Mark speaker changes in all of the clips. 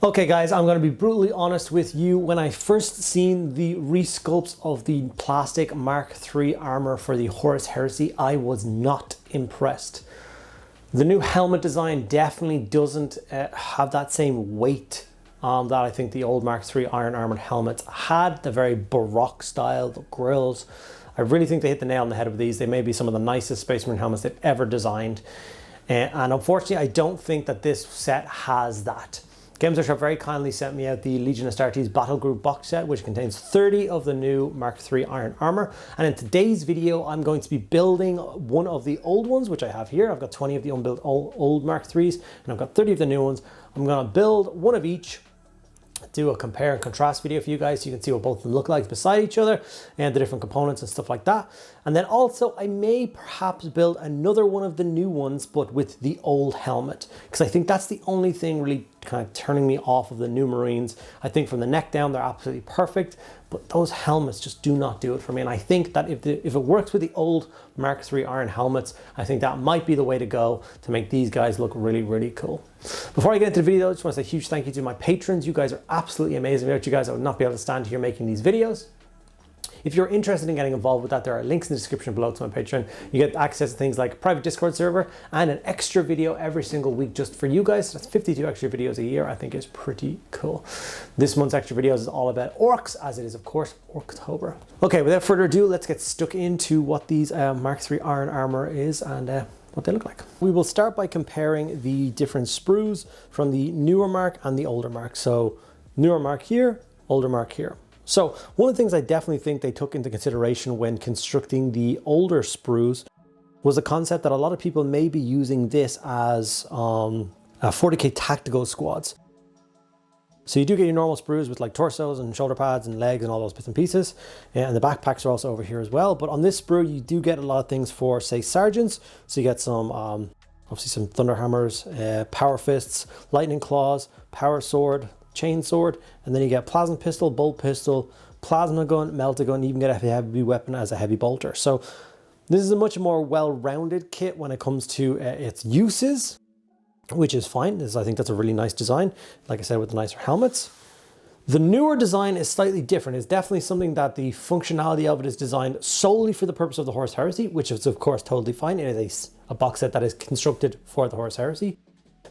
Speaker 1: Okay guys, I'm going to be brutally honest with you. When I first seen the resculpts of the plastic Mark III armor for the Horus Heresy, I was not impressed. The new helmet design definitely doesn't have that same weight that I think the old Mark III iron armored helmets had. The very Baroque style, the grills. I really think they hit the nail on the head with these. They may be some of the nicest Space Marine helmets they've ever designed. And unfortunately, I don't think that this set has that. Games Workshop very kindly sent me out the Legion Astartes Battle Group box set, which contains 30 of the new Mark III iron armor. And in today's video, I'm going to be building one of the old ones, which I have here. I've got 20 of the unbuilt old Mark IIIs, and I've got 30 of the new ones. I'm going to build one of each, do a compare and contrast video for you guys so you can see what both of them look like beside each other and the different components and stuff like that. And then also I may perhaps build another one of the new ones, but with the old helmet, because I think that's the only thing really kind of turning me off of the new Marines. I think from the neck down they're absolutely perfect, but those helmets just do not do it for me. And I think that if it works with the old Mark III iron helmets, I think that might be the way to go to make these guys look really, really cool. Before I get into the video, I just want to say a huge thank you to my patrons. You guys are absolutely amazing. Without you guys, I would not be able to stand here making these videos. If you're interested in getting involved with that, there are links in the description below to my Patreon. You get access to things like a private Discord server and an extra video every single week just for you guys. That's 52 extra videos a year. I think is pretty cool. This month's extra videos is all about orcs, as it is, of course, Orktober. Okay, without further ado, let's get stuck into what these Mark III iron armor is and what they look like. We will start by comparing the different sprues from the newer Mark and the older Mark. So newer Mark here, older Mark here. So one of the things I definitely think they took into consideration when constructing the older sprues was the concept that a lot of people may be using this as 40k tactical squads. So you do get your normal sprues with like torsos and shoulder pads and legs and all those bits and pieces. And the backpacks are also over here as well. But on this sprue, you do get a lot of things for, say, sergeants. So you get some, obviously some thunder hammers, power fists, lightning claws, power sword, chain sword, and then you get plasma pistol, bolt pistol, plasma gun, melta gun. You even get a heavy weapon as a heavy bolter. So this is a much more well-rounded kit when it comes to its uses, which is fine. I think that's a really nice design, like I said, with the nicer helmets. The newer design is slightly different. It's definitely something that the functionality of it is designed solely for the purpose of the Horus Heresy, which is of course totally fine. It is a box set that is constructed for the Horus Heresy.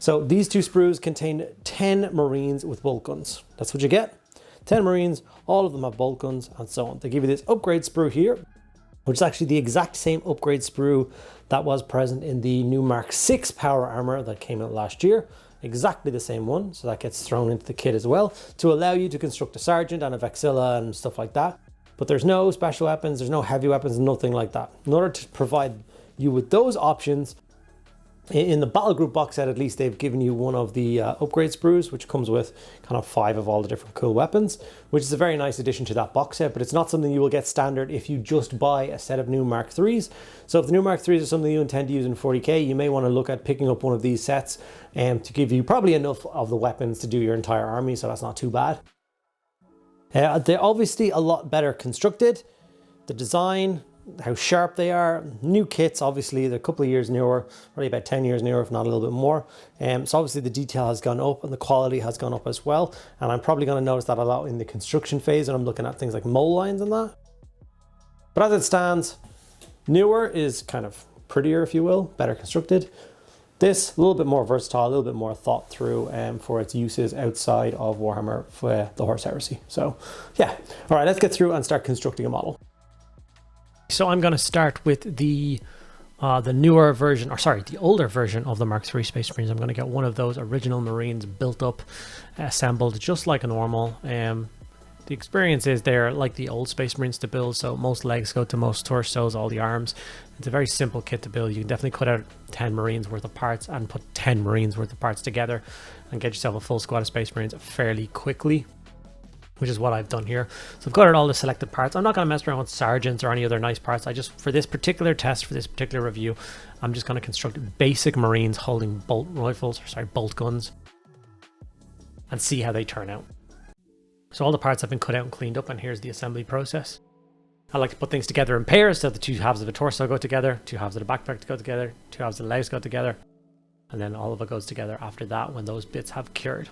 Speaker 1: So these two sprues contain 10 Marines with bolt guns. That's what you get. 10 Marines, all of them have bolt guns and so on. They give you this upgrade sprue here, which is actually the exact same upgrade sprue that was present in the new Mark VI power armor that came out last year. Exactly the same one, so that gets thrown into the kit as well to allow you to construct a sergeant and a vexilla and stuff like that. But there's no special weapons, there's no heavy weapons, nothing like that. In order to provide you with those options, in the Battle Group box set, at least, they've given you one of the upgrade sprues, which comes with kind of 5 of all the different cool weapons, which is a very nice addition to that box set, but it's not something you will get standard if you just buy a set of new Mark IIIs. So if the new Mark IIIs are something you intend to use in 40k, you may want to look at picking up one of these sets to give you probably enough of the weapons to do your entire army, so that's not too bad. They're obviously a lot better constructed. The design, how sharp they are, new kits, obviously they're a couple of years newer, probably about 10 years newer, if not a little bit more. So obviously the detail has gone up and the quality has gone up as well. And I'm probably going to notice that a lot in the construction phase, and I'm looking at things like mole lines and that. But as it stands, newer is kind of prettier, if you will, better constructed. This, a little bit more versatile, a little bit more thought through for its uses outside of Warhammer for the Horus Heresy. So yeah, all right, let's get through and start constructing a model. So I'm going to start with the newer version, or sorry, the older version of the Mark III Space Marines. I'm going to get one of those original Marines built up, assembled just like a normal. The experience is they're like the old Space Marines to build, so most legs go to most torsos, all the arms. It's a very simple kit to build. You can definitely cut out 10 Marines worth of parts and put 10 Marines worth of parts together and get yourself a full squad of Space Marines fairly quickly, which is what I've done here. So I've got all the selected parts. I'm not going to mess around with sergeants or any other nice parts. For this particular test, for this particular review, I'm just going to construct basic Marines holding bolt guns and see how they turn out. So all the parts have been cut out and cleaned up, and here's the assembly process. I like to put things together in pairs, so the two halves of the torso go together, two halves of the backpack go together, two halves of the legs go together, and then all of it goes together after that when those bits have cured.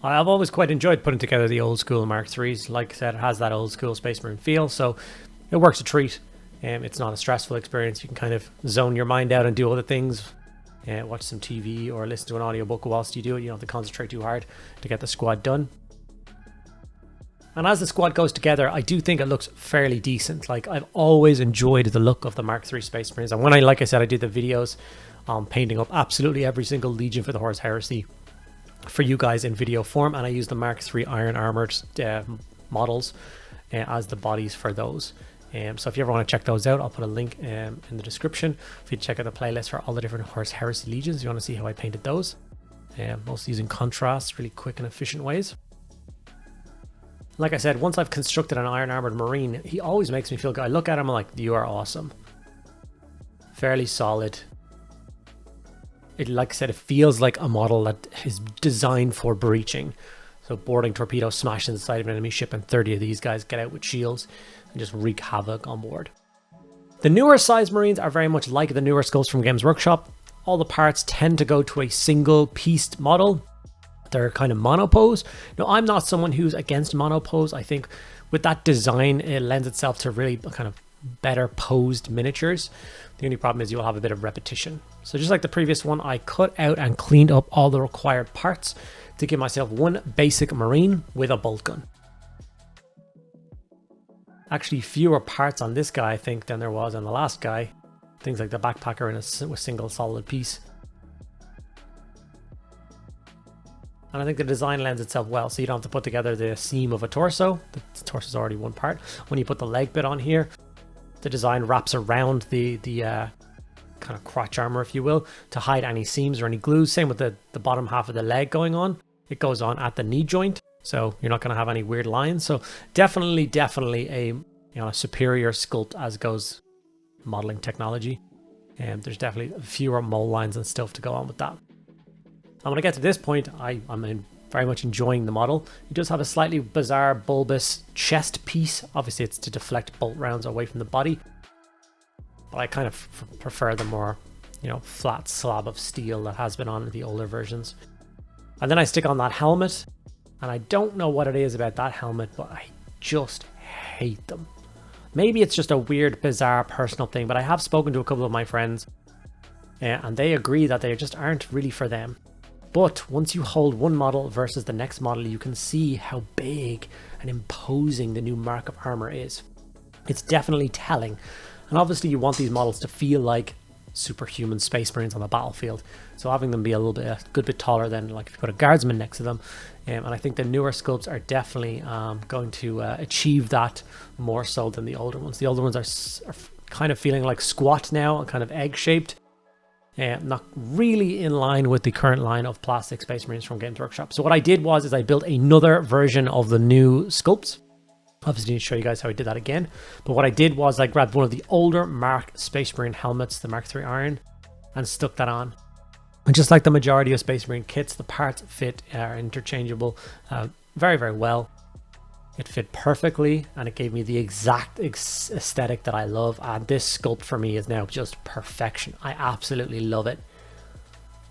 Speaker 1: I've always quite enjoyed putting together the old school Mark IIIs. Like I said, it has that old school Space Marine feel, so it works a treat. It's not a stressful experience. You can kind of zone your mind out and do other things, watch some TV or listen to an audiobook whilst you do it. You don't have to concentrate too hard to get the squad done. And as the squad goes together, I do think it looks fairly decent. Like, I've always enjoyed the look of the Mark III Space Marines. And when like I said, I did the videos painting up absolutely every single Legion for the Horus Heresy for you guys in video form. And I used the Mark III Iron Armored models as the bodies for those. So if you ever want to check those out, I'll put a link in the description for you to check out the playlist for all the different Horus Heresy Legions if you want to see how I painted those. Mostly using contrast, really quick and efficient ways. Like I said, once I've constructed an Iron Armored Marine, he always makes me feel good. I look at him, I'm like, you are awesome. Fairly solid. Like I said, it feels like a model that is designed for breaching. So boarding torpedo, smash into the side of an enemy ship, and 30 of these guys get out with shields and just wreak havoc on board. The newer size Marines are very much like the newer sculpts from Games Workshop. All the parts tend to go to a single pieced model. They're kind of monopose. Now, I'm not someone who's against monopose. I think with that design, it lends itself to really kind of better posed miniatures. The only problem is you'll have a bit of repetition. So just like the previous one, I cut out and cleaned up all the required parts to give myself one basic Marine with a bolt gun. Actually, fewer parts on this guy, I think, than there was on the last guy. Things like the backpacker in a single solid piece. And I think the design lends itself well, so you don't have to put together the seam of a torso. The torso is already one part. When you put the leg bit on here, the design wraps around the kind of crotch armor, if you will, to hide any seams or any glues. Same with the bottom half of the leg going on. It goes on at the knee joint, so you're not going to have any weird lines. So definitely a a superior sculpt as goes modeling technology. And there's definitely fewer mole lines and stuff to go on with that. And when I get to this point, I'm very much enjoying the model. It does have a slightly bizarre bulbous chest piece. Obviously, it's to deflect bolt rounds away from the body. But I kind of prefer the more, flat slab of steel that has been on the older versions. And then I stick on that helmet. And I don't know what it is about that helmet, but I just hate them. Maybe it's just a weird, bizarre personal thing, but I have spoken to a couple of my friends and they agree that they just aren't really for them. But once you hold one model versus the next model, you can see how big and imposing the new mark of armor is. It's definitely telling. And obviously you want these models to feel like superhuman Space Marines on the battlefield. So having them be a good bit taller than like if you put a guardsman next to them. And I think the newer sculpts are definitely going to achieve that more so than the older ones. The older ones are kind of feeling like squat now, kind of egg-shaped. Not really in line with the current line of plastic Space Marines from Games Workshop. So what I did was I built another version of the new sculpts. Obviously, need to show you guys how I did that again. But what I did was I grabbed one of the older Mark Space Marine helmets, the Mark III Iron, and stuck that on. And just like the majority of Space Marine kits, the parts fit are interchangeable very, very well. It fit perfectly, and it gave me the exact aesthetic that I love. And this sculpt for me is now just perfection. I absolutely love it.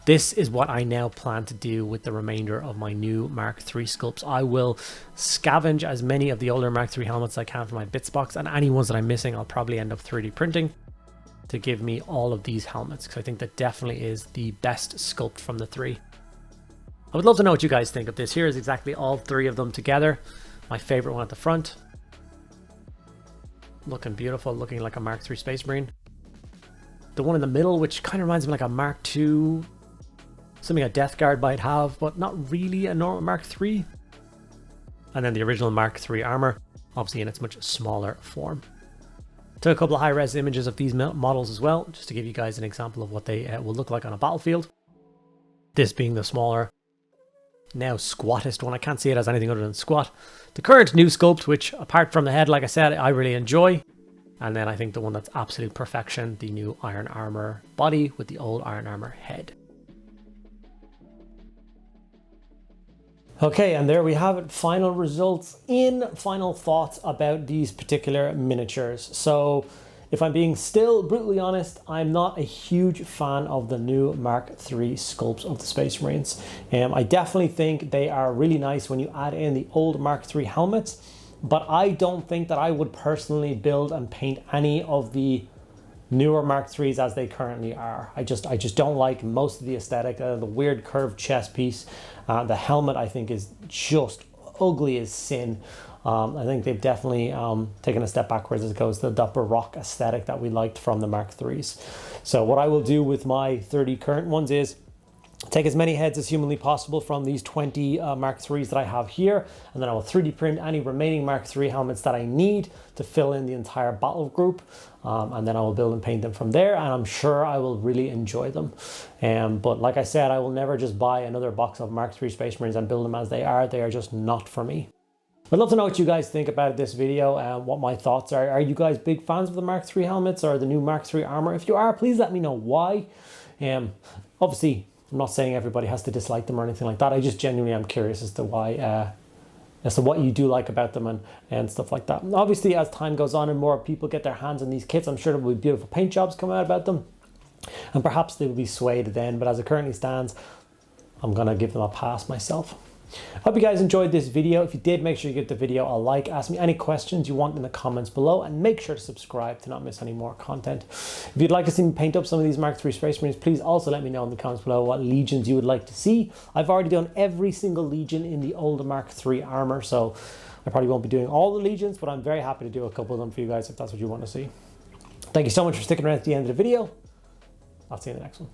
Speaker 1: This is what I now plan to do with the remainder of my new Mark III sculpts. I will scavenge as many of the older Mark III helmets as I can for my bits box, and any ones that I'm missing, I'll probably end up 3D printing to give me all of these helmets, because I think that definitely is the best sculpt from the three. I would love to know what you guys think of this. Here is exactly all three of them together. My favorite one at the front. Looking beautiful, looking like a Mark III Space Marine. The one in the middle, which kind of reminds me like a Mark II, something a Death Guard might have, but not really a normal Mark III. And then the original Mark III armor, obviously in its much smaller form. Took a couple of high-res images of these models as well, just to give you guys an example of what they will look like on a battlefield. This being the smaller, now squattest one. I can't see it as anything other than squat. The current new sculpt, which apart from the head, like I said, I really enjoy. And then I think the one that's absolute perfection, the new Iron Armor body with the old Iron Armor head. Okay, and there we have it. Final results in final thoughts about these particular miniatures. So if I'm being still brutally honest, I'm not a huge fan of the new Mark III sculpts of the Space Marines. I definitely think they are really nice when you add in the old Mark III helmets, but I don't think that I would personally build and paint any of the newer Mark IIIs as they currently are. I just don't like most of the aesthetic, the weird curved chest piece. The helmet I think is just ugly as sin. I think they've definitely taken a step backwards as it goes to the upper rock aesthetic that we liked from the Mark IIIs. So what I will do with my 30 current ones is take as many heads as humanly possible from these 20 Mark IIIs that I have here, and then I will 3D print any remaining Mark III helmets that I need to fill in the entire battle group, and then I will build and paint them from there, and I'm sure I will really enjoy them. But like I said, I will never just buy another box of Mark III Space Marines and build them as they are. They are just not for me. I'd love to know what you guys think about this video, what my thoughts are. Are you guys big fans of the Mark III helmets or the new Mark III armor? If you are, please let me know why. Obviously, I'm not saying everybody has to dislike them or anything like that. I just genuinely am curious as to why, as to what you do like about them and stuff like that. And obviously, as time goes on and more people get their hands on these kits, I'm sure there will be beautiful paint jobs come out about them, and perhaps they will be swayed then. But as it currently stands, I'm gonna give them a pass myself. Hope you guys enjoyed this video. If you did, make sure you give the video a like. Ask me any questions you want in the comments below, and make sure to subscribe to not miss any more content. If you'd like to see me paint up some of these Mark III Space Marines, please also let me know in the comments below what legions you would like to see. I've already done every single legion in the older Mark III armor, so I probably won't be doing all the legions, but I'm very happy to do a couple of them for you guys if that's what you want to see. Thank you so much for sticking around to the end of the video. I'll see you in the next one.